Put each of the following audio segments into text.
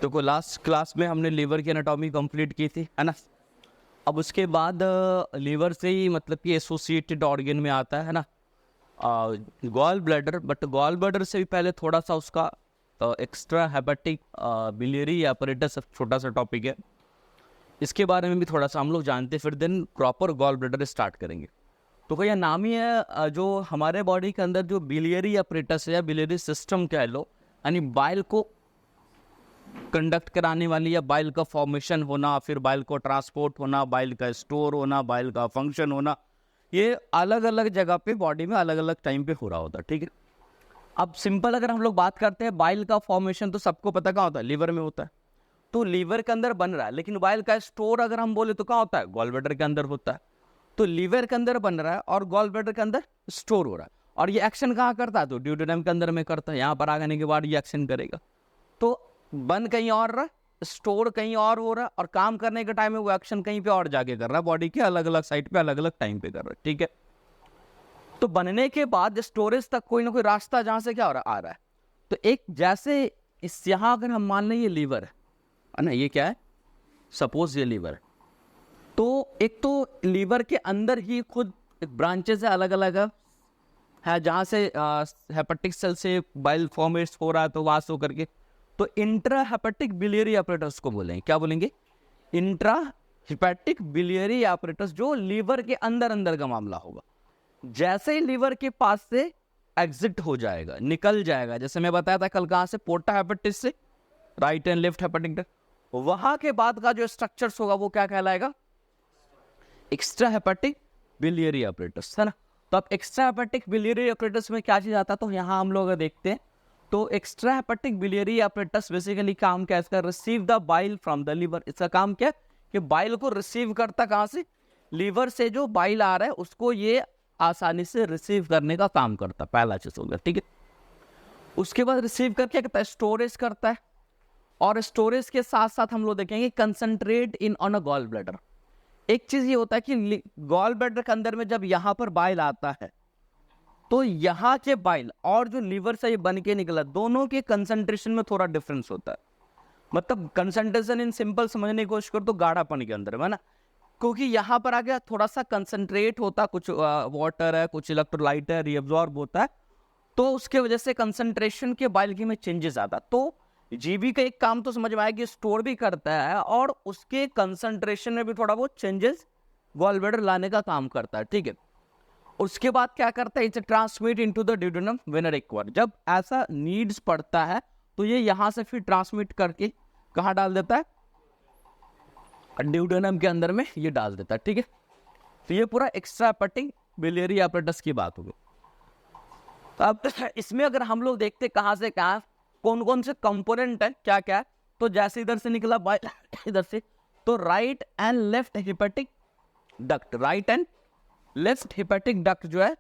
देखो last class में हमने लीवर की एनाटॉमी कंप्लीट की थी, है ना। अब उसके बाद लीवर से ही मतलब कि एसोसिएटेड ऑर्गन में आता है ना gall bladder. But gall bladder से भी पहले थोड़ा सा उसका एक्स्ट्रा हेपेटिक बिलियरी एपरेटस छोटा सा टॉपिक है, इसके बारे में भी थोड़ा सा हम लोग जानते हैं, फिर then proper gall bladder start करेंगे। तो भैया नाम ही है जो हमारे बॉडी के अंदर जो बिलियरी एपरेटस है या बिलियरी सिस्टम कह लो, यानी बाइल को कंडक्ट कराने वाली या बाइल का फॉर्मेशन होना, फिर बाइल को ट्रांसपोर्ट होना, बाइल का स्टोर होना, बाइल का फंक्शन होना, ये अलग अलग जगह पे बॉडी में अलग अलग टाइम पे हो रहा होता है, ठीक है। अब सिंपल अगर हम लोग बात करते हैं बाइल का फॉर्मेशन, तो सबको पता कहाँ होता है, लीवर में होता है। तो लीवर के अंदर बन रहा है, लेकिन बाइल का स्टोर अगर हम बोले तो कहाँ होता है, गॉल ब्लैडर के अंदर होता है। तो लीवर के अंदर बन रहा है और गॉल ब्लैडर के अंदर स्टोर हो रहा है, और ये एक्शन कहाँ करता है, तो ड्यूडेनम के अंदर में करता है। यहाँ पर आ जाने के बाद ये एक्शन करेगा, तो बन कहीं और रहा, स्टोर कहीं और हो रहा है, और काम करने के टाइम में वो एक्शन कहीं पे और जाके कर रहा है, बॉडी के अलग अलग साइड पे अलग अलग टाइम पे कर रहा है, ठीक है। तो बनने के बाद स्टोरेज तक कोई ना कोई रास्ता जहां से क्या हो रहा आ रहा है। तो एक जैसे इस यहाँ अगर हम मान लें ये लीवर है ना, ये क्या है, सपोज ये लीवर है, तो एक तो लीवर के अंदर ही खुद ब्रांचेस है अलग अलग है जहाँ से हेपेटिक सेल से बाइल फॉर्मेट हो रहा है, तो वास होकर के तो इंट्रा हेपेटिक बिलियरी एपरेटस को बोलेंगे, क्या बोलेंगे, इंट्रा हेपेटिक बिलियरी एपरेटस, जो लीवर के अंदर अंदर का मामला होगा। जैसे ही लीवर के पास से एग्जिट हो जाएगा, निकल जाएगा, जैसे मैं बताया था कल कहाँ से, पोर्टा हेपेटिस से, right and left hepatic duct, वहां के बाद का जो स्ट्रक्चर्स होगा वो क्या कहलाएगा, एक्स्ट्रा हेपेटिक बिलियरी एपरेटस, है ना। तो अब एक्स्ट्रा हेपेटिक बिलियरी एपरेटस में क्या चीज आता है, तो यहाँ हम लोग देखते हैं। तो extra hepatic biliary apparatus basically काम क्या है इसका, receive the bile from the liver. इसका काम क्या है कि बाइल को रिसीव करता कहाँ से, लीवर से जो बाइल आ रहा है उसको ये आसानी से रिसीव करने का काम करता, पहला चीज हो गया, ठीक है। उसके बाद रिसीव करके कहता है स्टोरेज करता है, और स्टोरेज के साथ साथ हम लोग देखेंगे concentrate in on a gall bladder. एक चीज ये होता है कि गॉल ब्लैडर के अंदर में जब यहाँ पर बाइल आता है, तो यहाँ के बाइल और जो लीवर से ये बन के निकला, दोनों के कंसंट्रेशन में थोड़ा डिफरेंस होता है। मतलब कंसंट्रेशन इन सिंपल समझने की कोशिश करो तो गाढ़ापन के अंदर है ना, क्योंकि यहाँ पर आ गया थोड़ा सा कंसंट्रेट होता, कुछ वाटर है, कुछ इलेक्ट्रोलाइट है, रीअब्जॉर्ब होता है, तो उसके वजह से कंसंट्रेशन के बाइल की में चेंजेस आता। तो जीबी का एक काम तो समझ में आया कि स्टोर भी करता है और उसके कंसंट्रेशन में भी थोड़ा बहुत चेंजेस गॉल ब्लैडर लाने का काम करता है, ठीक है। उसके बाद क्या करता है, इसे transmit into the duodenum when required. जब ऐसा नीड्स पड़ता है तो ये यहां से फिर ट्रांसमिट करके कहाँ डाल देता है, ड्यूडेनम के अंदर में ये डाल देता है, ठीक है। तो ये पूरा एक्स्ट्रा हेपेटिक बिलियरी एपरेटस की बात होगी। तो अब इसमें अगर हम लोग देखते कहाँ से कहाँ कौन कौन से कंपोनेंट है, क्या क्या है, तो जैसे इधर से निकला बाइल इधर से, तो right and left hepatic duct, right and left hepatic duct जो है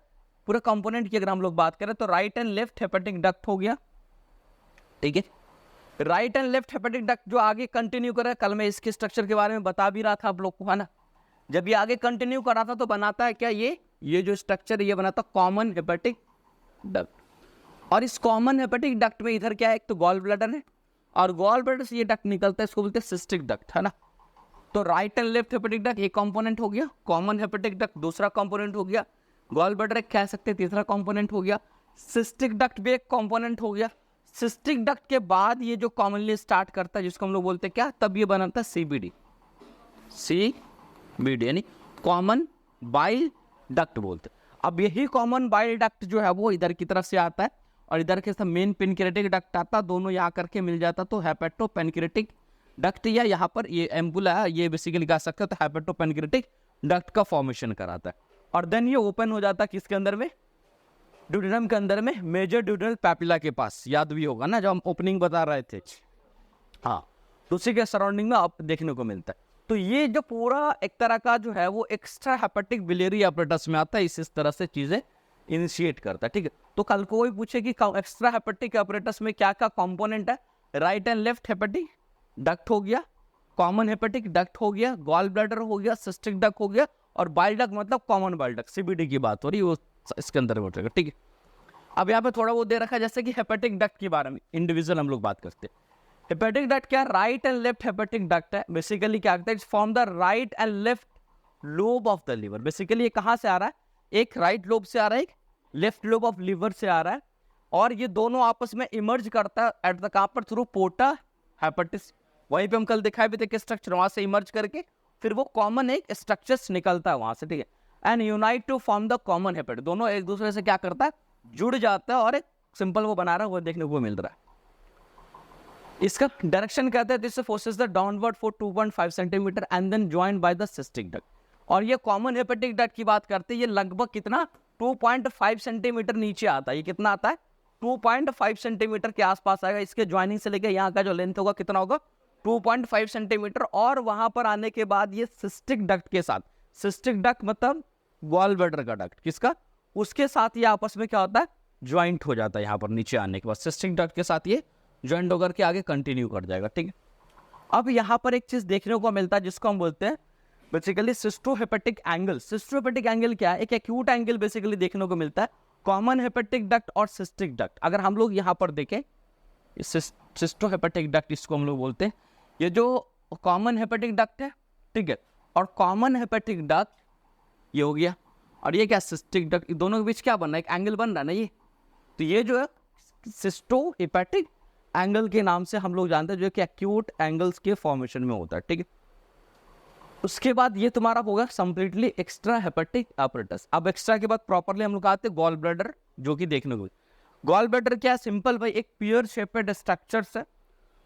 पूरे कंपोनेंट की अगर हम लोग बात करें, तो right and left hepatic duct हो गया, ठीक है। Right and left hepatic duct जो आगे कंटिन्यू कर रहा है, कल मैं इसके स्ट्रक्चर के बारे में बता भी रहा था आप लोग को, है ना। जब ये आगे कंटिन्यू कर रहा था तो बनाता है क्या, ये जो स्ट्रक्चर ये बनाता कॉमन हेपेटिक डक्ट। और इस कॉमन हेपेटिक डक्ट में इधर क्या है, एक तो गॉल ब्लैडर है, और गॉल ब्लैडर से ये डक्ट निकलता है, इसको बोलते हैं सिस्टिक डक्ट, है ना। तो right and left hepatic duct एक कंपोनेंट हो गया, कॉमन हेपेटिक डक्ट दूसरा कंपोनेंट हो गया, गॉल ब्लैडर कह सकते हैं तीसरा कंपोनेंट हो गया, सिस्टिक डक्ट भी एक कंपोनेंट हो गया। सिस्टिक डक्ट के बाद ये जो कॉमनली स्टार्ट करता है जिसको हम लोग बोलते हैं क्या, तब ये बनाता है सीबीडी, सीबीडी यानी कॉमन बाइल डक्ट बोलते हैं। अब यही कॉमन बाइल डक्ट जो है वो इधर की तरफ से आता है, और इधर के साथ मेन पेनक्रियाटिक डक्ट आता, दोनों यहाँ करके मिल जाता, तो हेपेटो पेनक्रियाटिक डक्ट, या यहाँ पर ये एम्बुला है, ये बेसिकली कह सकते हो तो हेपेटो पेनक्रियाटिक डक्ट का फॉर्मेशन कराता है। और देन ये ओपन हो जाता है किसके अंदर में, ड्यूडेनम के अंदर में, मेजर ड्यूडेनल पैपिला के पास, याद भी होगा ना जब हम ओपनिंग बता रहे थे, हाँ, तो उसी के सराउंडिंग में आप देखने को मिलता है। तो ये जो पूरा एक तरह का जो है वो एक्स्ट्रा हेपेटिक बिलियरी एपरेटस में आता है, इस तरह से चीजें इनिशिएट करता है, ठीक है। तो कल को कोई पूछे कि एक्स्ट्रा हेपेटिक एपरेटस में क्या क्या कंपोनेंट है, right and left hepatic duct हो गया, कॉमन हेपेटिक डक्ट हो गया, गॉल ब्लैडर हो गया, सिस्टिक डक्ट हो गया, और बाइल डक्ट मतलब कॉमन बाइल डक्ट, सीबीडी की बात हो रही है, वो इसके अंदर में उठेगा, ठीक है। अब यहाँ पे थोड़ा वो दे रखा है जैसे कि हेपेटिक डक्ट के बारे में इंडिविजुअल हम लोग बात करते हैं। हेपेटिक डक्ट क्या है? Right and left hepatic duct है। बेसिकली क्या करता है? It's from the right and left lobe of the liver. Basically ये कहां से आ रहा है? एक राइट लोब से आ रहा है, एक लेफ्ट लोब ऑफ लिवर से आ रहा है, और ये दोनों आपस में इमर्ज करता है एट द कहां पर? Through पोर्टा hepatitis. वहीं पे हम कल दिखाए भी थे कि स्ट्रक्चर वहां से इमर्ज करके फिर वो कॉमन एक स्ट्रक्चर निकलता है वहां से, ठीक है, and unite to form the common hepatis. दोनों एक दूसरे से क्या करता है? जुड़ जाता है और एक सिंपल वो बना रहा है, वो देखने को मिल रहा है। इसका डायरेक्शन कहते हैं this forces the downward for 2.5 centimetre and then joined by the cystic duct. और ये कॉमन हेपेटिक डक्ट की बात करते हैं, ये लगभग कितना? 2.5 सेंटीमीटर नीचे आता है। ये कितना आता है? 2.5 सेंटीमीटर के आसपास आएगा। इसके ज्वाइनिंग से लेकर यहाँ का जो लेंथ होगा कितना होगा? 2.5 सेंटीमीटर। और वहां पर आने के बाद ये सिस्टिक डक्ट के साथ, सिस्टिक डक्ट मतलब गॉल ब्लैडर का डक्ट, किसका? उसके साथ ये आपस में क्या होता है? ज्वाइंट हो जाता है। यहाँ पर नीचे आने के बाद सिस्टिक डक्ट के साथ ये ज्वाइंट होकर के आगे कंटिन्यू कर जाएगा, ठीक है। अब यहाँ पर एक चीज देखने को मिलता है जिसको हम बोलते हैं बेसिकली सिस्टोहेपेटिक एंगल। सिस्टोहेपेटिक एंगल क्या है? एक एक्यूट एंगल बेसिकली देखने को मिलता है कॉमन हेपेटिक डक्ट और सिस्टिक डक्ट। अगर हम लोग यहाँ पर देखें, सिस्टोहेपेटिक डक्ट इसको हम लोग बोलते हैं। ये जो कॉमन हेपेटिक डक्ट है, ठीक है, और कॉमन हेपेटिक डक्ट ये हो गया, और ये क्या? Cystic duct. दोनों के बीच क्या बन रहा है? एक एंगल बन रहा है ना ये। तो ये जो है सिस्टोहेपेटिक एंगल के नाम से हम लोग जानते हैं, जो कि एक्यूट एंगल्स के फॉर्मेशन में होता है, ठीक है। उसके बाद ये तुम्हारा होगा कंप्लीटली एक्स्ट्रा हेपेटिक apparatus। अब एक्स्ट्रा के बाद प्रॉपरली हम लोग आते हैं गॉल ब्लैडर, जो कि देखने को, गॉल ब्लैडर क्या? सिंपल भाई एक पियर शेपेड स्ट्रक्चर्स है,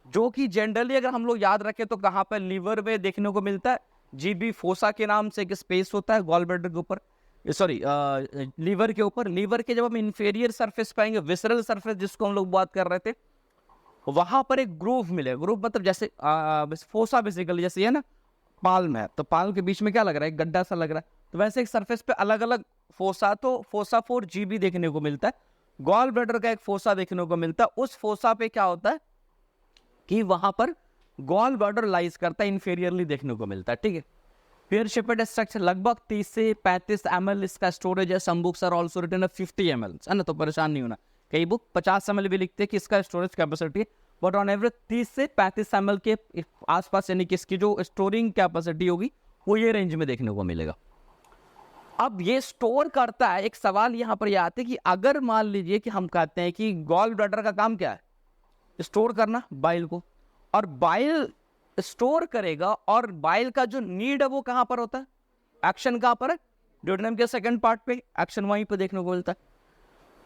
जो कि जनरली अगर हम लोग याद रखें तो कहाँ पर? लीवर में देखने को मिलता है। जीबी फोसा के नाम से एक स्पेस होता है गॉल ब्लैडर के ऊपर, सॉरी लीवर के ऊपर। लीवर के जब हम इंफीरियर सरफेस पाएंगे, विसरल सरफेस जिसको हम लोग बात कर रहे थे, वहां पर एक ग्रूव मिलेगा। ग्रूव मतलब जैसे फोसा बेसिकली जैसे है ना पाल्म है, तो पाल्म के बीच में क्या लग रहा है? एक गड्ढा सा लग रहा है। तो वैसे एक सरफेस पे अलग अलग फोसा, तो फोसा 4 जीबी देखने को मिलता है। गॉल ब्लैडर का एक फोसा देखने को मिलता है। उस फोसा पे क्या होता है कि वहां पर गॉल ब्लैडर लाइज करता है, इंफीरियरली देखने को मिलता है, ठीक है। पेयर शेपेड स्ट्रक्चर, लगभग 30 से 35 ml इसका स्टोरेज है। Some books are also written 50 ml, है ना, तो परेशान नहीं होना। कई बुक 50 ml भी लिखते हैं कि इसका storage capacity, but on average 30 से 35 ml के आसपास, यानी कि इसकी जो स्टोरिंग कैपेसिटी होगी वो ये रेंज में देखने को मिलेगा। अब ये स्टोर करता है। एक सवाल यहाँ पर यह आता है कि अगर मान लीजिए कि हम कहते हैं कि गॉल ब्लैडर का काम क्या है? स्टोर करना बाइल को, और बाइल स्टोर करेगा, और बाइल का जो नीड है वो कहां पर होता है? एक्शन कहां पर है? ड्यूडेनम के सेकंड पार्ट पे, एक्शन वहीं पे देखने को मिलता है।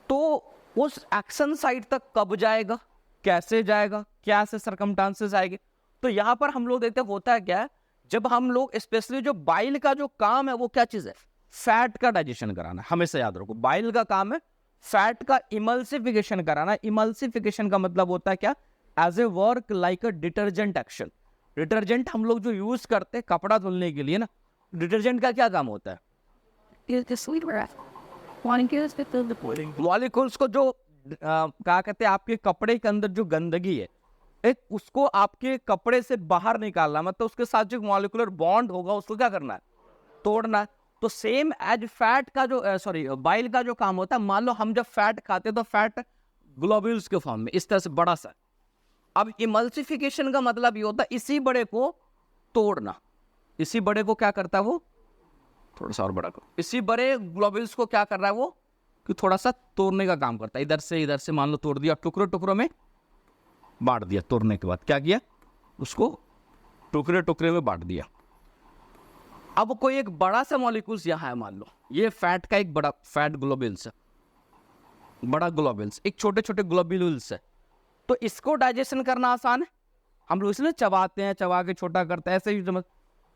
तो उस एक्शन साइट तक कब जाएगा, कैसे जाएगा, क्या से सर्कमस्टांसेस आएंगे? तो यहां पर हम लोग देखते हैं होता है क्या है, जब हम लोग स्पेशली जो बाइल का जो काम है वो क्या चीज है? फैट का डाइजेशन कराना। हमेशा याद रखो, बाइल का काम है फैट का इमल्सिफिकेशन कराना। इमल्सिफिकेशन का मतलब होता है क्या? As a work like a detergent action. Detergent हम लोग जो यूज करते हैं कपड़ा धुलने के लिए ना, डिटर्जेंट का क्या काम होता है? मॉलिक्यूल्स को जो क्या कहते हैं, आपके कपड़े के अंदर जो गंदगी है, एक उसको आपके कपड़े से बाहर निकालना, मतलब उसके साथ जो मॉलिक्यूलर बॉन्ड होगा उसको क्या करना है? तोड़ना है। तो सेम एज फैट का जो बाइल का जो काम होता है, मान लो हम जब फैट खाते हैं तो फैट ग्लोब्यूल्स के फॉर्म में इस तरह से बड़ा सा। अब इमल्सिफिकेशन का मतलब ये होता है इसी बड़े को तोड़ना। इसी बड़े को क्या करता है वो? थोड़ा सा और बड़ा करो। इसी बड़े ग्लोब्यूल्स को क्या कर रहा है वो? कि थोड़ा सा तोड़ने का काम करता है। इधर से मान लो तोड़ दिया, टुकड़ों टुकड़ों में बांट दिया। तोड़ने के बाद क्या किया? उसको टुकड़े टुकड़े में बांट दिया। अब कोई एक बड़ा सा मॉलिक्यूल्स यहाँ है, मान लो ये फैट का एक बड़ा फैट ग्लोब्यूल्स है, बड़ा ग्लोब्यूल्स, एक छोटे छोटे ग्लोब्यूल्स है। तो इसको डाइजेशन करना आसान है, हम लोग इसलिए चबाते हैं, चबा के छोटा करते हैं, ऐसे ही समझ।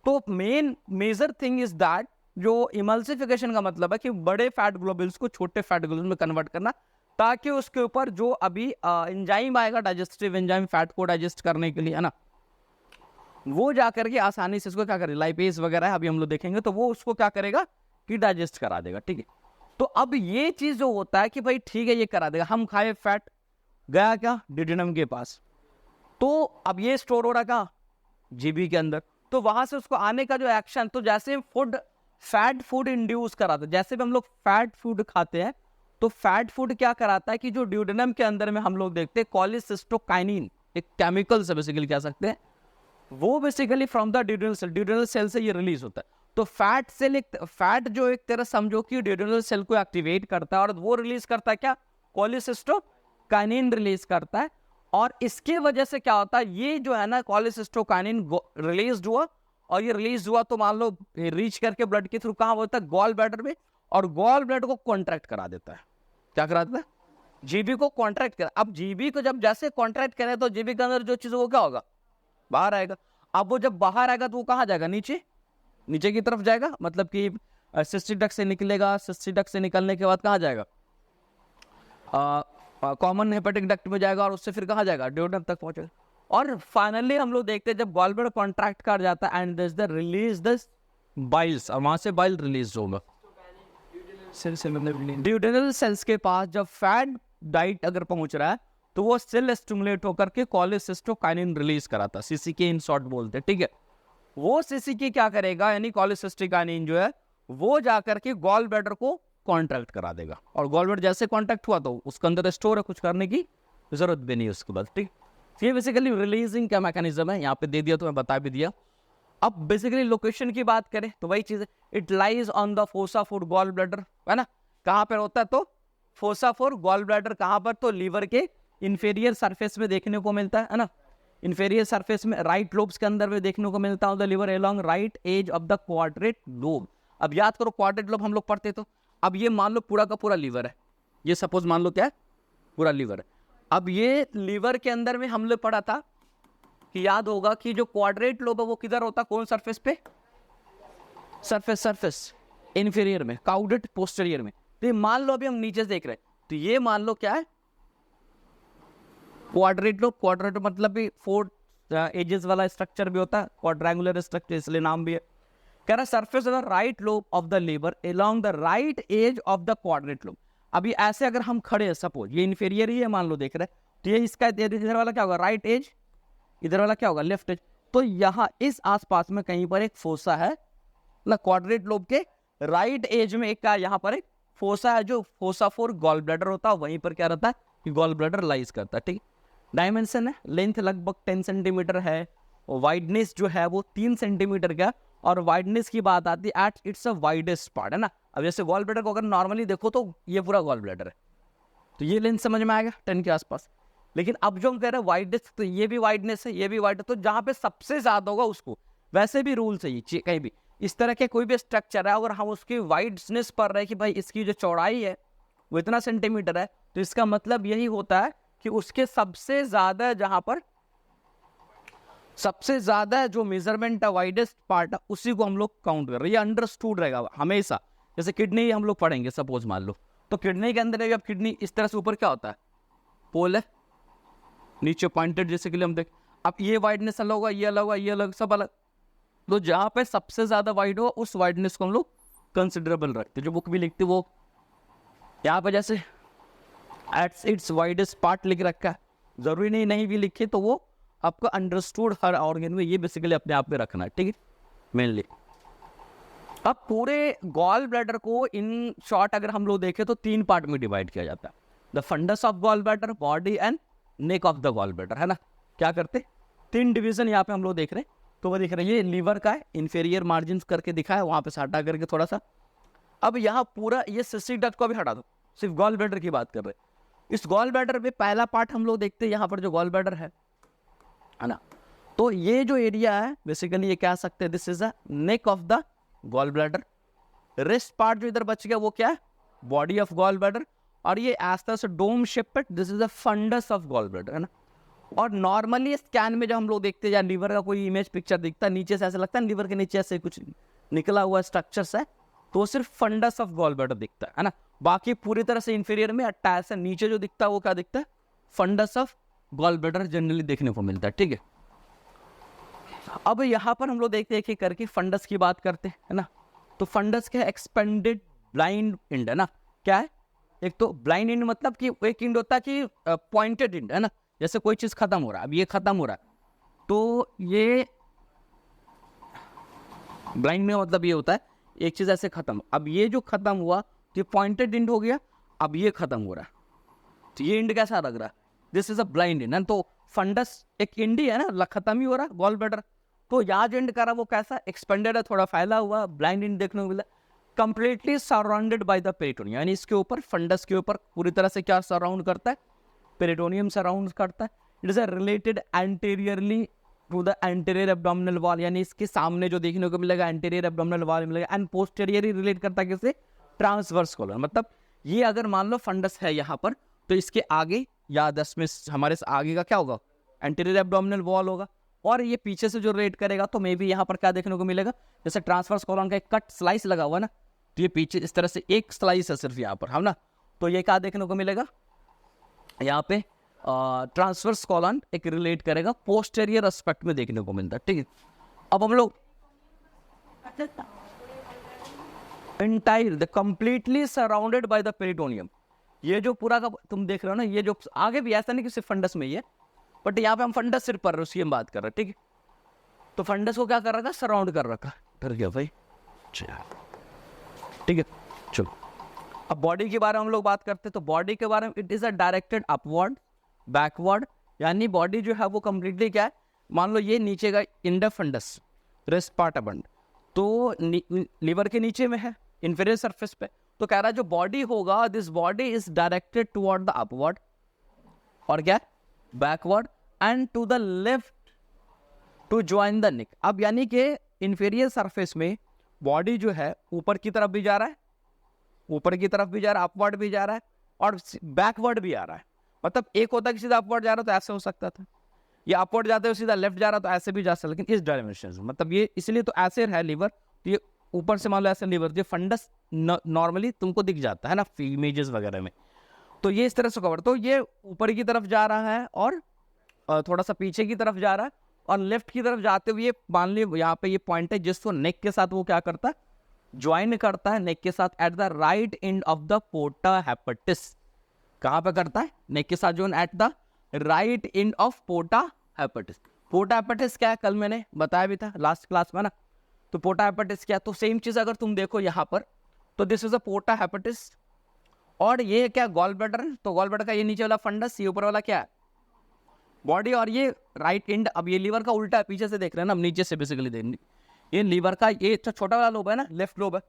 तो main major thing is that, जो इमल्सिफिकेशन का मतलब है कि बड़े फैट ग्लोब्यूल्स को छोटे फैट ग्लोब्यूल्स में कन्वर्ट करना, ताकि उसके ऊपर जो अभी एंजाइम आएगा, डाइजेस्टिव एंजाइम फैट को डाइजेस्ट करने के लिए, है ना, वो जाकर के आसानी से इसको क्या करेगा, लाइपेज वगैरह अभी हम लोग देखेंगे, तो वो उसको क्या करेगा कि डाइजेस्ट करा देगा, ठीक है। तो अब ये चीज जो होता है कि भाई ठीक है ये करा देगा, हम खाए फैट, गया क्या डिड्यूडिनम के पास, तो अब ये स्टोर हो रहा कहाँ? जीबी के अंदर। तो वहां से उसको आने का जो एक्शन, तो जैसे फूड फैट फूड इंड्यूस कराता है, जैसे भी हम लोग फैट फूड खाते हैं तो फैट फूड क्या कराता है कि जो ड्यूडेनम के अंदर में हम लोग देखते हैं कॉलिसिस्टोकाइनिन एक केमिकल से बेसिकली कह सकते हैं, वो basically from the duodenal cell से ये रिलीज होता है। तो फैट सेल, फैट जो एक तरह समझो कि ड्यूडेनल सेल को एक्टिवेट करता है और वो रिलीज करता है क्या, कोलिसिस्टोकाइनिन रिलीज करता है। और इसके वजह से क्या होता है, ये जो है ना कोलिसिस्टोकाइनिन रिलीज हुआ, और ये रिलीज हुआ तो मान लो रीच करके ब्लड के थ्रू कहां होता है, गॉल ब्लैडर में, और गॉल ब्लैडर को कॉन्ट्रैक्ट करा देता है। क्या करा देता है, जीबी को कॉन्ट्रैक्ट करा। अब जीबी को जब जैसे कॉन्ट्रैक्ट करे तो जीबी के अंदर जो चीज वो क्या होगा, बाहर आएगा। अब वो जब बाहर आएगा तो वो कहां जाएगा, नीचे, नीचे की तरफ जाएगा, मतलब कि सिस्टिक डक्ट से निकलेगा, सिस्टिक डक्ट से निकलने के बाद कहां जाएगा, कॉमन हेपेटिक डक्ट में जाएगा, और उससे फिर कहां जाएगा, ड्यूडेनम तक पहुंचेगा। और फाइनली हम लोग देखते हैं जब गॉल ब्लैडर कॉन्ट्रैक्ट कर जाता है and this the release this Biles, और वहां से बाइल रिलीज होगा ड्यूडेनल सेल्स के पास। जब फैट डाइट अगर पहुंच रहा है तो वो सेल स्टिमुलेट होकर के कोलिसिस्टोकाइनिन रिलीज कराता है, सीसीके इन शॉर्ट बोलते हैं, ठीक है। वो सीसीके क्या करेगा, यानी कोलिसिस्टोकाइनिन जो है वो जाकर के गॉल ब्लैडर को कॉन्ट्रैक्ट करा देगा, और गॉल ब्लैडर जैसे कॉन्ट्रैक्ट हुआ तो उसके अंदर स्टोर है, कुछ करने की जरूरत भी नहीं उसके बाद, ठीक। ये बेसिकली रिलीजिंग का मैकेनिज्म है, यहाँ पे दे दिया तो मैं बता भी दिया। अब बेसिकली लोकेशन की बात करें तो वही चीज है, it lies on the fossa for gall bladder, है ना, कहाँ पर होता है, तो फोसा फॉर गॉल ब्लैडर कहाँ पर, तो लीवर के इंफीरियर सरफेस में देखने को मिलता है ना, इंफीरियर सरफेस में राइट लोब्स के अंदर में देखने को मिलता है the liver along right edge of the quadrate lobe. अब याद करो क्वाड्रेट लोब हम लोग पढ़ते तो, अब ये मान लो पूरा का पूरा लीवर है, ये सपोज मान लो क्या है, पूरा लीवर है। अब ये लीवर के अंदर में हम लोग पढ़ा था कि याद होगा कि जो क्वाड्रेट लोब है वो किधर होता है, कौन सरफेस पे, सरफेस इंफीरियर में, काउडेट पोस्टीरियर में। तो ये मान लो अभी हम नीचे से देख रहे हैं, तो ये मान लो क्या है, क्वाड्रेट लोब। क्वाड्रेट मतलब भी 4 एजेस वाला स्ट्रक्चर भी होता है, क्वाड्रेंगुलर स्ट्रक्चर इसलिए नाम भी है। कह रहा surface of the right lobe of the liver along the right edge of the quadrate lobe. अभी ऐसे अगर हम खड़े हैं, सपोज ये इंफीरियर ही है मान लो, देख रहे हैं, तो ये इसका इधर वाला क्या होगा, राइट एज, इधर वाला क्या होगा, लेफ्ट एज। तो यहाँ इस आसपास में कहीं पर एक फोसा है, मतलब क्वाड्रेट लोब के राइट एज में एक, यहाँ पर एक फोसा है, जो फोसा फॉर गॉल ब्लैडर होता है, वहीं पर क्या रहता है कि गॉल ब्लैडर लाइज करता है, ठीक। डायमेंशन है, लेंथ लगभग 10 सेंटीमीटर है, वाइडनेस जो है वो 3 सेंटीमीटर का, और वाइडनेस की बात आती है at it's a widest part, है ना। अब जैसे गॉल ब्लैडर को अगर नॉर्मली देखो तो ये पूरा गॉल ब्लैडर है, तो ये लेंथ समझ में आएगा 10 के आसपास। लेकिन अब जो हम कह रहे हैं वाइडनेस, तो ये भी वाइडनेस है, ये भी वाइड है, तो जहाँ पे सबसे ज्यादा होगा उसको, वैसे भी रूल से ही कहीं भी इस तरह के कोई भी स्ट्रक्चर है, अगर हम उसकी वाइडनेस पर रहे कि भाई इसकी जो चौड़ाई है वो इतना सेंटीमीटर है, तो इसका मतलब यही होता है कि उसके सबसे ज्यादा, जहां पर सबसे ज्यादा जो मेजरमेंट है, वाइडेस्ट पार्ट है, उसी को हम लोग काउंट कर रहे हैं। ये अंडरस्टूड रहेगा हमेशा। जैसे किडनी हम लोग पढ़ेंगे सपोज मान लो, तो किडनी के अंदर अब किडनी इस तरह से ऊपर क्या होता है, पोल है, नीचे पॉइंटेड, जैसे कि हम देख, अब ये वाइडनेस अलग होगा, ये अलग होगा, ये अलग, सब अलग। तो जहां पे सबसे ज्यादा वाइड हो उस वाइडनेस को हम लोग कंसिडरेबल रखते, जो बुक भी लिखते वो यहाँ पे जैसे एट इट्स वाइडेस्ट पार्ट लिख रखा है, जरूरी नहीं भी लिखे तो वो आपका अंडरस्टूड हर ऑर्गन में, ये बेसिकली अपने आप में रखना है, ठीक है, मेनली। अब पूरे गॉल ब्लैडर को इन शॉर्ट अगर हम लोग देखें तो 3 पार्ट में डिवाइड किया जाता है, the fundus of gall bladder, body and neck of the gall bladder, है ना। क्या करते 3 डिवीजन यहाँ पे हम लोग देख रहे हैं, तो वो दिख रहा है, ये लीवर का है, इंफीरियर मार्जिन करके दिखा है, वहां पे से हटा करके थोड़ा सा। अब यहाँ पूरा ये सिस्टिक डक्ट को भी हटा दो, सिर्फ गॉल ब्लैडर की बात कर रहे हैं। इस गॉल ब्लैडर में पहला पार्ट हम लोग देखते हैं, यहाँ पर जो गॉल ब्लैडर है ना, तो ये जो एरिया है बेसिकली ये कह सकते हैं this is a neck of the gall bladder. Rest part जो इधर बच गया वो क्या है, बॉडी ऑफ गॉल ब्लैडर, और ये एज तरह से dome shape, this is the fundus of gall bladder, है ना। और नॉर्मली स्कैन में जब हम लोग देखते हैं या लीवर का कोई इमेज पिक्चर दिखता है, नीचे से ऐसा लगता है लीवर के नीचे ऐसे कुछ निकला हुआ स्ट्रक्चर्स है, तो सिर्फ फंडस ऑफ गॉल ब्लैडर दिखता है ना। बाकी पूरी तरह से इंफीरियर में अटैच है, नीचे जो दिखता है वो क्या दिखता है, fundus of gall bladder generally देखने को मिलता है, ठीक है। अब यहाँ पर हम लोग देखते हैं एक करके फंडस की बात करते हैं, है ना। तो फंडस क्या है, एक्सपेंडेड ब्लाइंड इंड, है ना। क्या है, एक तो ब्लाइंड इंड मतलब कि एक इंड होता है कि पॉइंटेड इंड, है ना। जैसे कोई चीज खत्म हो रहा है, अब ये खत्म हो रहा है, तो ये ब्लाइंड में मतलब ये होता है एक चीज ऐसे खत्म, अब ये जो खत्म हुआ तो ये पॉइंटेड इंड हो गया, अब ये खत्म हो रहा है, तो ये इंड कैसा लग रहा है, this is a blind end, तो फंडस एक इंडी है ना, खत्म ही हो रहा गॉल ब्लैडर, तो यहाँ जो एंड करा वो कैसा एक्सपेंडेड है, थोड़ा फैला हुआ ब्लाइंड इंड देखने को मिला, completely surrounded by the peritoneum, यानी इसके ऊपर फंडस के ऊपर पूरी तरह से क्या सराउंड करता है, पेरिटोनियम सराउंड करता है। It is related anteriorly to the anterior abdominal wall, यानी इसके सामने जो देखने को मिलेगा एंटीरियर एब्डोमिनल वॉल मिलेगा, एंड पोस्टीरियरली रिलेट करता है किससे, ट्रांसवर्स कॉलम। मतलब ये अगर मान लो फंडस है यहाँ पर, तो इसके आगे या 10 में हमारे आगे का क्या होगा, एंटीरियर एब्डोमिनल वॉल होगा, और ये पीछे से जो रिलेट करेगा तो मे बी यहाँ पर क्या देखने को मिलेगा, जैसे ट्रांसवर्स कॉलम का एक कट स्लाइस लगा हुआ ना, तो ये पीछे इस तरह से एक स्लाइस है सिर्फ यहाँ पर, हम ना, तो ये क्या देखने को मिलेगा यहाँ पे, ट्रांसवर्स कॉलम एक रिलेट करेगा पोस्टेरियर एस्पेक्ट में देखने को मिलता है। ठीक है, अब हम लोग entire the completely surrounded by the peritoneum, ये जो पूरा का तुम देख रहे हो ना, ये जो आगे भी ऐसा नहीं कि सिर्फ फंडस में ही है, बट यहाँ पे हम फंडस सिर्फ पढ़ रहे हैं, उसकी हम बात कर रहे हैं। ठीक है, तो फंडस को क्या कर रखा, सराउंड कर रखा, डर गया भाई। ठीक है, चलो अब बॉडी के बारे में हम लोग बात करते हैं, तो बॉडी के बारे में it is a directed upward backward, यानी बॉडी जो है वो कंप्लीटली क्या है, मान लो ये नीचे का इंडा फंडस रेस्ट पार्ट अबंड, तो लीवर के नीचे में है इंफीरियर सरफेस पे, तो कह रहा है जो बॉडी होगा, this body is directed toward the upward और क्या backward and to the left to join the neck. अब यानी कि इंफीरियर सरफेस में बॉडी जो है ऊपर की तरफ भी जा रहा है, ऊपर की तरफ भी जा रहा है, अपवर्ड भी जा रहा है और बैकवर्ड भी आ रहा है। मतलब एक होता है कि सीधा अपवर्ड जा रहा तो ऐसे हो सकता था, या अपवर्ड जाते हुए सीधा लेफ्ट जा रहा तो ऐसे भी जा सकता, लेकिन इस डायमेंशन में मतलब ये इसलिए तो ऐसे है लीवर, तो ये ऊपर से मान लो ऐसे लीवर, ये फंडस नॉर्मली तुमको दिख जाता है ना इमेजेस वगैरह में, तो ये इस तरह से कवर, तो ये ऊपर की तरफ जा रहा है और थोड़ा सा पीछे की तरफ जा रहा है, और लेफ्ट की तरफ जाते हुए मान ली यहाँ पे ये पॉइंट है जिसको नेक के साथ वो क्या करता है, ज्वाइन करता है नेक के साथ at the right end of the porta hepatis. कहाँ पे करता है, नेक के साथ join at the right end of porta hepatis. Porta hepatis क्या है, कल मैंने बताया भी था लास्ट क्लास में ना, तो पोर्टा हेपेटिस क्या, तो सेम चीज अगर तुम देखो यहाँ पर, तो दिस इज अ पोर्टा हेपेटिस, और ये क्या गॉल ब्लैडर है, तो गॉल ब्लैडर का ये नीचे वाला फंडस, ये ऊपर वाला क्या है बॉडी, और ये राइट एंड, अब ये लीवर का उल्टा है, पीछे से देख रहे हैं ना, अब नीचे से बेसिकली देख, ये लीवर का ये छोटा वाला लोब है ना, लेफ्ट लोब है,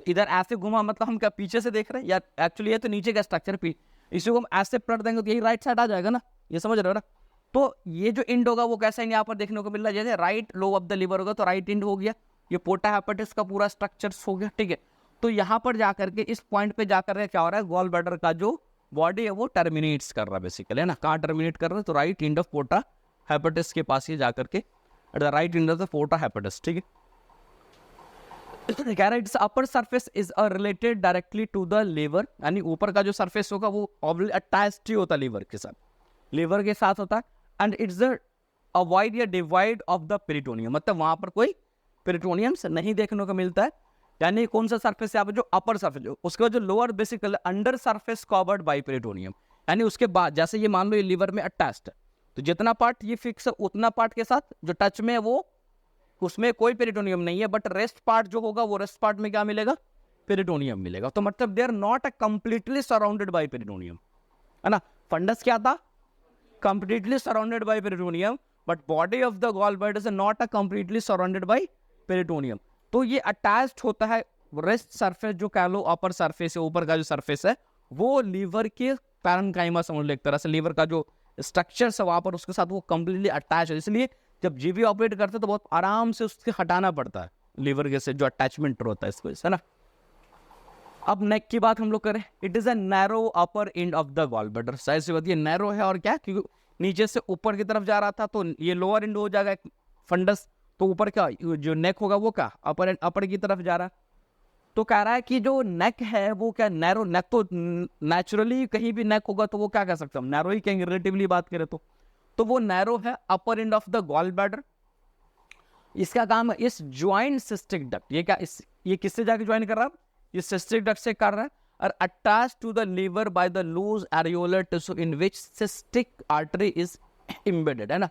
तो इधर ऐसे घुमा, मतलब हम क्या पीछे से देख रहे हैं, या एक्चुअली ये तो नीचे का स्ट्रक्चर, इसी को हम ऐसे पलट देंगे तो यही राइट साइड आ जाएगा ना, ये समझ रहे हो ना। तो ये जो इंड होगा वो कैसा यहाँ पर देखने को मिल रहा है, जैसे right lobe of the liver होगा तो राइट इंड हो गया, ये पोर्टा हेपेटिस का पूरा स्ट्रक्चर हो गया। ठीक है, तो यहाँ पर जाकर के इस पॉइंट पे जाकर के क्या हो रहा है, गॉल ब्लैडर का जो बॉडी है वो टर्मिनेट्स कर रहा है बेसिकली, है ना, कहाँ टर्मिनेट कर रहा है, तो right end of porta hepatis के पास ये जाकर के at the right end of the porta hepatis. ठीक है, कह रहा है it's upper surface is related directly to the liver, यानी ऊपर का जो सरफेस होगा वो अटैच्ड ही होता है लीवर के साथ, लीवर के साथ होता है, एंड इट्स अ वाइड या डिवाइड ऑफ द पेरिटोनियम, मतलब वहां पर कोई पेरिटोनियम नहीं देखने को मिलता है, यानी कौन सा सरफेस यहाँ पर जो अपर सरफेस, उसके बाद जो lower basically under surface covered by peritoneum, यानी उसके बाद जैसे ये मान लो ये लीवर में अटैच्ड है, तो जितना पार्ट ये फिक्स है उतना पार्ट के साथ जो टच में है वो उसमें कोई पेरिटोनियम नहीं है, बट रेस्ट पार्ट जो होगा वो रेस्ट पार्ट में क्या मिलेगा, पेरिटोनियम मिलेगा। तो मतलब they are not completely surrounded by peritoneum, है ना। फंडस क्या था, completely surrounded by peritoneum, but body of the gall bladder is not completely surrounded by peritoneum. तो ये अटैच्ड होता है रेस्ट सरफेस जो कह लो अपर सरफेस है, ऊपर का जो सरफेस है वो लीवर के पैरेन्काइमा समझ लो, एक तरह से लीवर का जो स्ट्रक्चर है वहां पर उसके साथ वो कंप्लीटली अटैच है, इसलिए जब जीवी ऑपरेट करते हैं तो बहुत आराम से उसके हटाना पड़ता है लीवर के से जो अटैचमेंट होता है इसको, है ना। अब नेक की बात हम लोग करें, it is a narrow upper end of the gall bladder, size से बात ये नैरो है, और क्या क्योंकि नीचे से ऊपर की तरफ जा रहा था तो ये लोअर एंड हो जाएगा फंडस, तो ऊपर क्या जो नेक होगा वो क्या अपर एंड अपर की तरफ जा रहा है। तो कह रहा है कि जो नेक है वो क्या नैरो, नेक तो नेचुरली कहीं भी नेक होगा तो वो क्या कह सकते हैं हम, नैरो ही कहेंगे रिलेटिवली बात करें तो वो नैरो है upper end of the gall bladder. इसका काम है इस ज्वाइंट सिस्टिक डक्ट, ये क्या ये किससे जाके ज्वाइन कर रहा है, ये सिस्टिक डक्ट से कर रहा है, और attach to the liver by the loose areolar tissue in which cystic artery is embedded, है ना।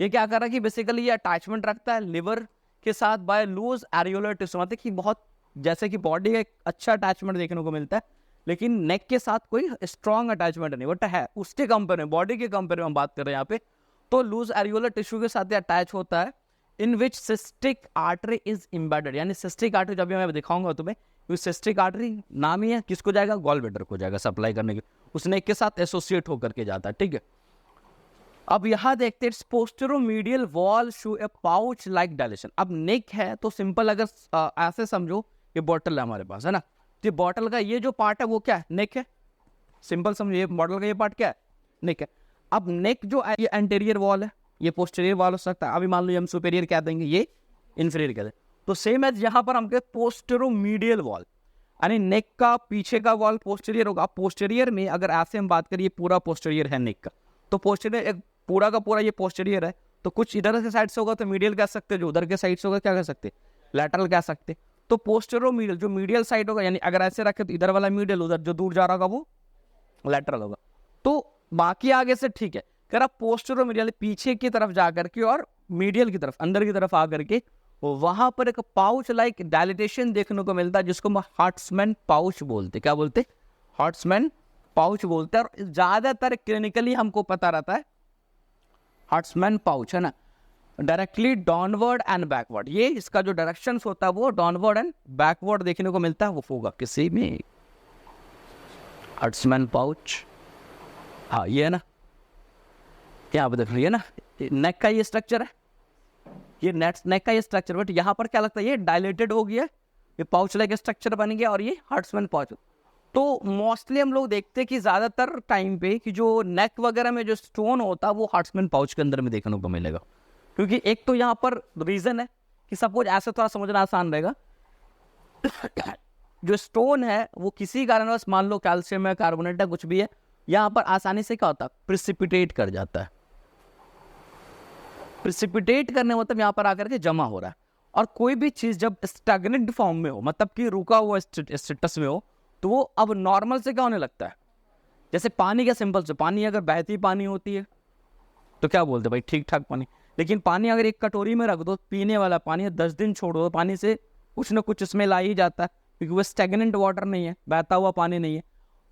ये क्या कर रहा है कि बेसिकली ये अटैचमेंट रखता है लिवर के साथ बाय लूज एरियोलर टिश्यू, मतलब कि बहुत जैसे कि बॉडी का एक अच्छा अटैचमेंट देखने को मिलता है, लेकिन नेक के साथ कोई स्ट्रॉन्ग अटैचमेंट नहीं, बट है उसके कंपेयर में, बॉडी के कंपेयर में हम बात कर रहे हैं यहाँ पे, तो लूज एरियोलर टिश्यू के साथ अटैच होता है, इन which cystic artery is embedded, यानी सिस्टिक आर्टरी जब मैं दिखाऊंगा तुम्हें, क्योंकि सिस्टिक आर्टरी नाम ही है, किसको जाएगा, गॉल ब्लैडर को जाएगा सप्लाई करने के, उस नेक के साथ एसोसिएट होकर के जाता है, ठीक है। अब यहाँ देखते हैं पोस्टेरोमीडियल वॉल शो ए पाउच लाइक डायलेशन। अब नेक है तो सिंपल अगर ऐसे समझो, ये बॉटल है हमारे पास, है ना, तो बॉटल का ये जो पार्ट है वो क्या है, नेक है, सिंपल समझो, ये बॉटल का ये पार्ट क्या है, नेक है। अब नेक जो है ये एंटीरियर वॉल है, ये पोस्टीरियर वॉल हो सकता है, अभी मान लो हम सुपेरियर कह देंगे, ये इंफीरियर कह देंगे। तो सेम एज यहाँ पर हम कहते पोस्टेरोमीडियल वॉल, यानी नेक का पीछे का वॉल पोस्टीरियर होगा। पोस्टीरियर में अगर ऐसे हम बात करिए, पूरा पोस्टीरियर है नेक का, तो पोस्टीरियर एक पूरा का पूरा ये पोस्टीरियर है, तो कुछ इधर के साइड से होगा तो मीडियल कह सकते, जो उधर के साइड से होगा क्या कह सकते, लैटरल कह सकते। तो पोस्टेरोमीडियल जो मीडियल साइड होगा, यानी अगर ऐसे रखे तो इधर वाला मीडियल, उधर जो दूर जा रहा होगा वो लैटरल होगा। तो बाकी आगे से ठीक है, कह रहा पोस्टेरोमीडियल पीछे की तरफ जाकर के और मीडियल की तरफ अंदर की तरफ आकर के वहां पर एक पाउच लाइक डायलिटेशन देखने को मिलता है, जिसको हम हार्ट्समैन पाउच बोलते, क्या बोलते, हार्ट्समैन पाउच बोलते हैं। और ज्यादातर क्लिनिकली हमको पता रहता है हार्ट्समैन पाउच, है ना, डायरेक्टली डाउनवर्ड एंड बैकवर्ड, ये इसका जो डायरेक्शन होता है वो डाउनवर्ड एंड बैकवर्ड देखने को मिलता है, वो होगा किसी में हार्ट्समैन पाउच। हाँ ये है ना, यहाँ पे देख रही है ना, नेक का ये स्ट्रक्चर है, ये नेक का ये स्ट्रक्चर, बट यहाँ पर क्या लगता है, ये डायलेटेड हो गया, ये पाउच लाइक स्ट्रक्चर बन गया और ये हार्ट्समैन पाउच। तो मोस्टली हम लोग देखते हैं कि ज़्यादातर टाइम पे कि जो नेक वगैरह में जो स्टोन होता है वो हार्ट्समैन पाउच के अंदर में देखने को मिलेगा, क्योंकि एक तो यहाँ पर रीज़न है कि सपोज ऐसे थोड़ा समझना आसान रहेगा, जो स्टोन है वो किसी कारणवश मान लो कैल्शियम है, कार्बोनेट है, कुछ भी है, यहाँ पर आसानी से क्या होता है, प्रिसिपिटेट कर जाता है। प्रिसिपिटेट करने मतलब यहाँ पर आकर के जमा हो रहा है। और कोई भी चीज़ जब स्टैग्नेंट फॉर्म में हो, मतलब कि रुका हुआ स्टेटस में हो, तो वो अब नॉर्मल से क्या होने लगता है, जैसे पानी का सिंपल से, पानी अगर बहती पानी होती है तो क्या बोलते हैं भाई, ठीक ठाक पानी, लेकिन पानी अगर एक कटोरी में रख दो, पीने वाला पानी, 10 दिन छोड़ दो, पानी से कुछ ना कुछ स्मेल आ ही जाता है, क्योंकि वो स्टैग्नेंट वाटर नहीं है, बहता हुआ पानी नहीं है।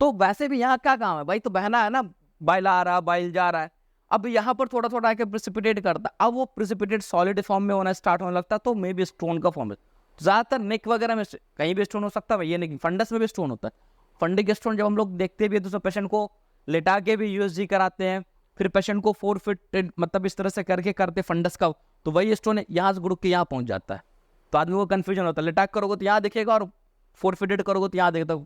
तो वैसे भी यहाँ क्या काम है भाई, तो बहना है ना, बाइल आ रहा है, बाइल जा रहा है, अब यहाँ पर थोड़ा थोड़ा आके प्रिसिपिटेट करता है, अब वो प्रिसिपिटेट सॉलिड फॉर्म में होना स्टार्ट होने लगता है, तो मे बी स्टोन का फॉर्म है। ज़्यादातर नेक वगैरह में कहीं भी स्टोन हो सकता है, ये नहीं, फंडस में भी स्टोन होता है। फंडिक स्टोन जब हम लोग देखते भी है तो पेशेंट को लेटा के भी यूएसजी कराते हैं, फिर पेशेंट को 4 फीट मतलब इस तरह से करके करते फंडस का, तो वही स्टोन है यहाँ से गुड़ के यहाँ पहुँच जाता है, तो आदमी को कन्फ्यूजन होता है, लेटा करोगे तो यहाँ दिखेगा और 4 फीटेड करोगे तो यहाँ देखता।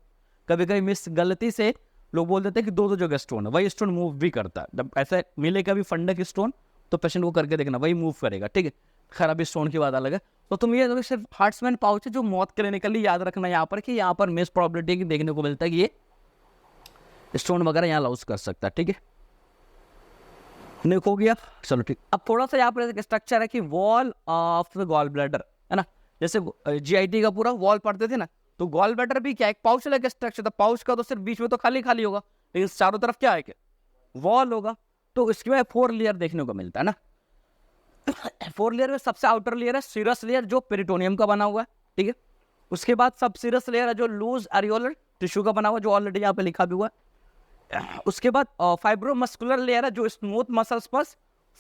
कभी कभी मिस गलती से लोग बोल देते हैं कि दो जगह स्टोन है, वही स्टोन मूव भी करता है। जब ऐसे मिले कभी फंडक स्टोन तो पेशेंट को करके देखना, वही मूव करेगा, ठीक है। खराब स्टोन की बात अलग है। तो तुम ये सिर्फ हार्ट्समैन पाउच है जो मौत क्लिनिकली याद रखना यहाँ पर, कि यहाँ पर मिस प्रॉबिलिटी देखने को मिलता है कि ये स्टोन वगैरह यहाँ लॉस कर सकता है, ठीक है। निक हो गया, चलो ठीक। अब थोड़ा सा यहाँ पर स्ट्रक्चर है कि wall of the gall bladder, है ना, जैसे जीआईटी का पूरा वॉल पढ़ते थे ना, तो गॉल ब्लैडर भी क्या है, पाउच लगा स्ट्रक्चर था, पाउच का तो सिर्फ बीच में तो खाली खाली होगा, लेकिन चारों तरफ क्या है, क्या वॉल होगा। तो इसके बाद 4 लेयर देखने को मिलता है ना। 4 लेयर में सबसे आउटर लेयर है सीरस लेयर, जो पेरिटोनियम का बना हुआ है, ठीक है। उसके बाद सब सीरस लेयर है जो लूज एरियोलर टिश्यू का बना हुआ है, जो ऑलरेडी यहाँ पे लिखा भी हुआ है। उसके बाद फाइब्रोमस्कुलर लेयर है जो स्मूथ मसल्स पर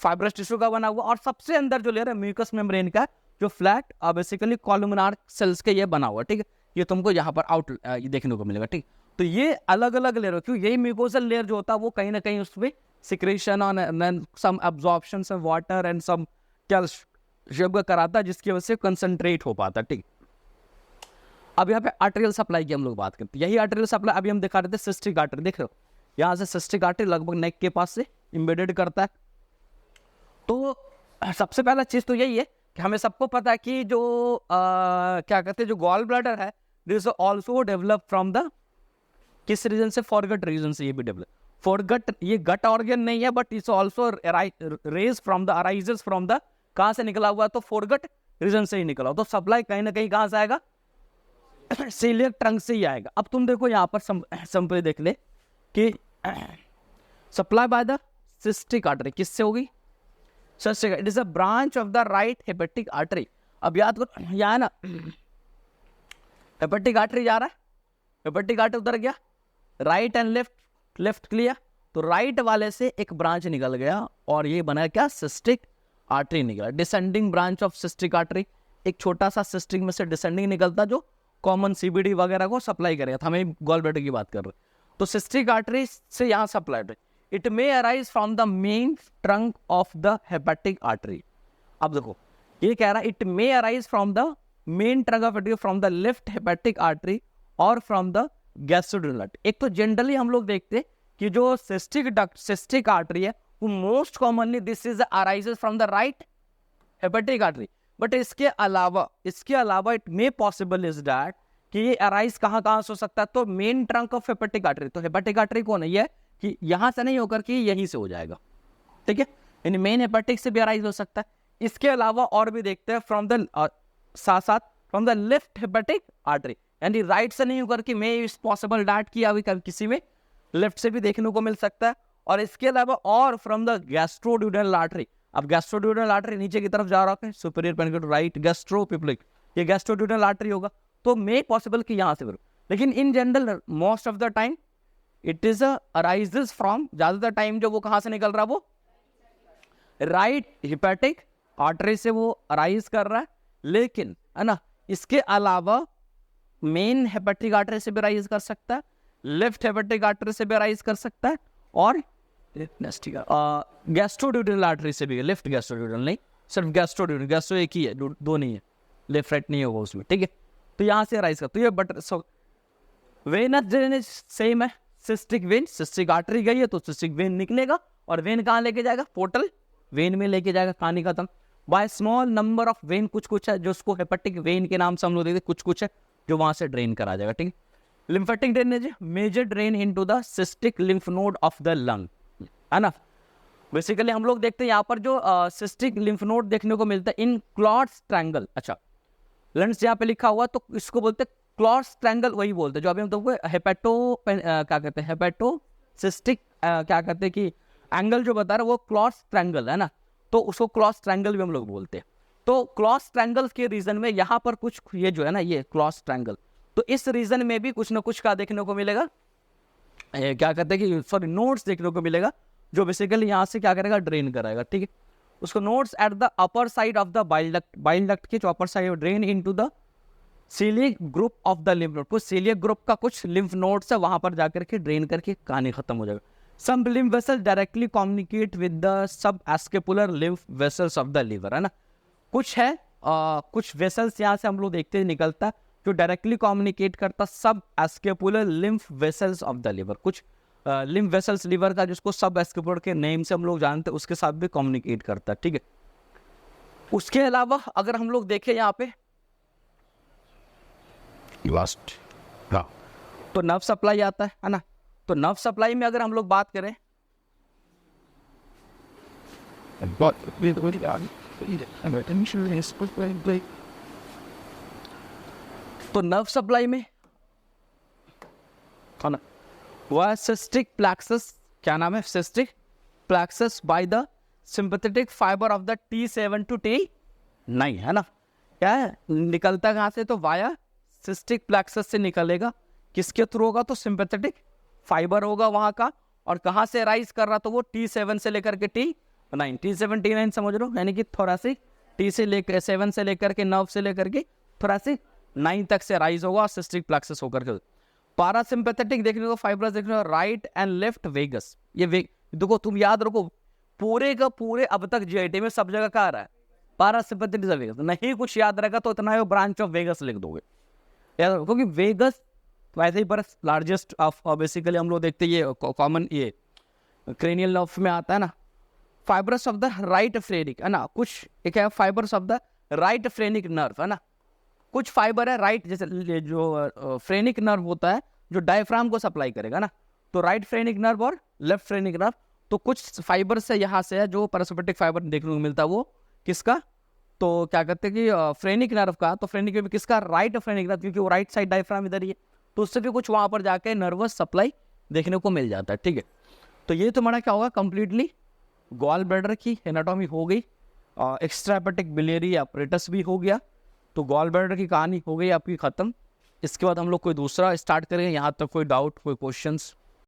फाइब्रस टिश्यू का बना हुआ, और सबसे अंदर जो लेयर है म्यूकस मेम्ब्रेन का, जो फ्लैट बेसिकली कॉलमनार सेल्स के ये बना हुआ है, ठीक है। ये तुमको यहाँ पर आउट देखने को मिलेगा, ठीक। तो ये अलग अलग लेयर, क्यों यही म्यूकोसल लेयर जो होता है वो कहीं ना कहीं उसमें सिक्रेशन और some absorption of water and some calcium का कराता है, जिसकी वजह से कंसंट्रेट हो पाता है, ठीक। अब यहाँ पे आर्टेरियल सप्लाई की हम लोग बात करते हैं। यही आर्टेरियल सप्लाई अभी हम दिखा रहे थे, सिस्टिक आर्टरी, देख रहे हो यहाँ से सिस्टिक आर्टरी लगभग नेक के पास से इम्बेडेड करता है। तो सबसे पहला चीज तो यही है कि हमें सबको पता है कि जो क्या कहते हैं, जो गॉल ब्लैडर है this also develop from the, किस रीजन से, फॉरगट रीजन से ये भी डेवलप। फॉरगट ये गट ऑर्गन नहीं है, but it's also raise from the, arises from the, कहाँ से निकला हुआ, तो फॉरगट रीजन से ही निकला। तो सप्लाई कहीं ना कहीं कहाँ से आएगा, सीलियर ट्रंक से ही आएगा। अब तुम देखो यहाँ पर सिंपली देख ले कि supply bye the cystic artery किससे होगी, cystic, it is a branch of the right hepatic artery. अब याद करो यहाँ है ना, हेपेटिक आर्टरी जा रहा है, हेपेटिक आर्टरी उधर गया, right and left, left clear, तो राइट वाले से एक ब्रांच निकल गया और ये बना क्या, सिस्टिक आर्टरी निकला, descending branch of cystic artery. एक छोटा सा सिस्टिक में से डिसेंडिंग निकलता जो कॉमन सीबीडी वगैरह को सप्लाई करेगा, हमें गॉल ब्लैडर की बात कर रहे हैं। तो सिस्टिक आर्टरी से यहाँ supply, it may arise from the main trunk of the hepatic artery. अब देखो ये कह रहा है it may arise from the main trunk of artery from the left hepatic artery और फ्रॉम द गैस्ट्रोड्यूनल आर्टरी। एक तो जनरली हम लोग देखते हैं कि जो सिस्टिक आर्टरी है वो most commonly this is arises from the right hepatic artery, but इसके अलावा it may possible is that कि ये अराइज कहाँ से हो सकता है, तो main trunk of hepatic artery. तो हेपेटिक आर्टरी कौन है, ये कि यहां से नहीं होकर के यहीं से हो जाएगा, ठीक है, यानी मेन हेपेटिक से भी अराइज हो सकता है। इसके अलावा और भी देखते हैं फ्रॉम द साथ from the left hepatic artery, यानी राइट से नहीं होकर के मे इज पॉसिबल दैट कि अभी किसी में लेफ्ट से भी देखने को मिल सकता है। और इसके अलावा और फ्रॉम द गैस्ट्रोड्यूडेनल आर्टरी। अब गैस्ट्रोड्यूडेनल आर्टरी नीचे की तरफ जा रहा है, सुपीरियर पेनिकल राइट गैस्ट्रोपिप्लिक, ये गैस्ट्रोड्यूडेनल आर्टरी होगा, तो मे पॉसिबल कि यहाँ से भी। लेकिन in general most of the time it is arises from, ज्यादातर टाइम जो वो कहाँ से निकल रहा है, वो राइट हेपेटिक आर्टरी से वो अराइज कर रहा है। लेकिन है ना, इसके अलावा मेन हेपेटिक आर्टरी से भी अराइज कर सकता है, लेफ्ट हेपेटिक आर्टरी से भी अराइज कर सकता है, और गैस्ट्रोड्यूडेनल आर्टरी से भी, लेफ्ट गैस्ट्रोड्यूडेनल नहीं, सिर्फ गैस्ट्रोड्यूडेनल, गैस्ट्रो एक ही है, दो नहीं है, लेफ्ट राइट नहीं होगा उसमें, ठीक है। तो यहाँ से अराइज करता है, तो ये बट वेनस ड्रेनेज सेम है, सिस्टिक वेन, सिस्टिक आर्टरी गई है तो सिस्टिक वेन निकलेगा, और वेन कहाँ लेके जाएगा, पोर्टल वेन में लेके जाएगा, कहानी खत्म। By small number of when, कुछ है जो उसको हेपेटिक वेन के नाम से हम लोग देखते, कुछ है जो वहां से ड्रेन करा जाएगा, ठीक है। Lymphatic drainage, major drain into the cystic lymph node of the Lund, है ना। बेसिकली हम लोग देखते हैं यहाँ पर जो सिस्टिक लिम्फ नोड देखने को मिलता है इन क्लॉट्स ट्रायंगल। अच्छा, लेंस यहाँ पे लिखा हुआ तो इसको बोलते हैं क्लॉट्स ट्रायंगल, वही बोलते हैं जो अभी हम तो हेपेटो क्या कहते हैं, हेपेटो सिस्टिक क्या कहते हैं कि एंगल जो बता रहे वो क्लॉट्स ट्रायंगल है ना, तो उसको क्लॉट्स ट्रायंगल भी हम लोग बोलते हैं। तो क्लॉट्स ट्रायंगल के रीजन में यहाँ पर कुछ ये जो है ना, ये क्लॉट्स ट्रायंगल, तो इस रीजन में भी कुछ ना कुछ का देखने को मिलेगा, क्या कहते हैं कि सॉरी नोड्स देखने को मिलेगा, जो बेसिकली यहाँ से क्या करेगा, ड्रेन कराएगा, ठीक है। उसको nodes at the upper side of the bile duct के जो upper side drain into the celiac group of the lymph node, कुछ सीलियक ग्रुप का कुछ लिम्फ नोड्स है, वहां पर जाकर के ड्रेन करके कहानी खत्म हो जाएगा। Some lymph vessel directly communicate with the subscapular lymph vessels of the liver, है ना। कुछ है कुछ वेसल्स यहाँ से हम लोग देखते निकलता जो डायरेक्टली कम्युनिकेट करता subscapular lymph vessels of the liver, कुछ लिम्फ वेसल्स लिवर का जिसको सब एस्केपुलर के नेम से हम लोग जानते हैं उसके साथ भी कम्युनिकेट करता है, ठीक है। उसके अलावा अगर हम लोग देखें यहाँ पे लास्ट, हाँ, तो नर्व सप्लाई आता है ना। तो नर्व सप्लाई में अगर हम लोग बात करें तो नर्व सप्लाई में ना वह सिस्टिक प्लेक्सस, क्या नाम है, cystic plexus by the sympathetic fibre of the T7 to T9, है ना। क्या है, निकलता कहाँ से, तो वाया सिस्टिक प्लेक्सस से निकलेगा, किसके थ्रू होगा, तो सिंपैथेटिक फाइबर होगा वहां का, और कहाँ से राइज कर रहा, तो वो T7 से लेकर के T9, T7 T9 समझ लो, यानी कि थोरासिक T से लेकर 7 से लेकर के नर्व से लेकर के थोरासिक 9 तक से राइज होगा सिस्टिक प्लेक्सस होकर के। पारासिम्पैथेटिक देखने को फाइब्रस देखने को राइट एंड लेफ्ट वेगस, ये देखो तुम याद रखो पूरे का पूरे अब तक जीआईटी में सब जगह कहा रहा है पारासिम्पैथेटिक वेगस, नहीं कुछ याद रहेगा तो इतना ब्रांच ऑफ वेगस लिख दोगे याद रखो, क्योंकि वेगस वैसे ही पर लार्जेस्ट ऑफ बेसिकली हम लोग देखते हैं ये कॉमन ये क्रेनियल नर्व में आता है ना। Fibrous of the right phrenic, है ना, कुछ एक है fibrous of the right phrenic nerve, है ना। कुछ फाइबर है राइट, जैसे जो फ्रेनिक नर्व होता है जो डायफ्राम को सप्लाई करेगा ना, तो राइट फ्रेनिक नर्व और लेफ्ट फ्रेनिक नर्व, तो कुछ फाइबर से यहाँ से है जो पैरासिम्पैथिक फाइबर देखने को मिलता है, वो किसका, तो क्या कहते हैं कि फ्रेनिक नर्व का, तो फ्रेनिक में किसका, राइट फ्रेनिक नर्व, क्योंकि वो राइट साइड डायफ्राम इधर ही है, तो उससे भी कुछ वहाँ पर जाके नर्वस सप्लाई देखने को मिल जाता है, ठीक है। तो ये तुम्हारा क्या होगा, कंप्लीटली गॉल ब्लैडर की एनाटॉमी हो गई, एक्स्ट्राहेपेटिक बिलियरी apparatus भी हो गया, तो गॉल ब्लैडर की कहानी हो गई आपकी खत्म। इसके बाद हम लोग कोई दूसरा स्टार्ट करेंगे, यहाँ तक कोई डाउट, कोई क्वेश्चंस?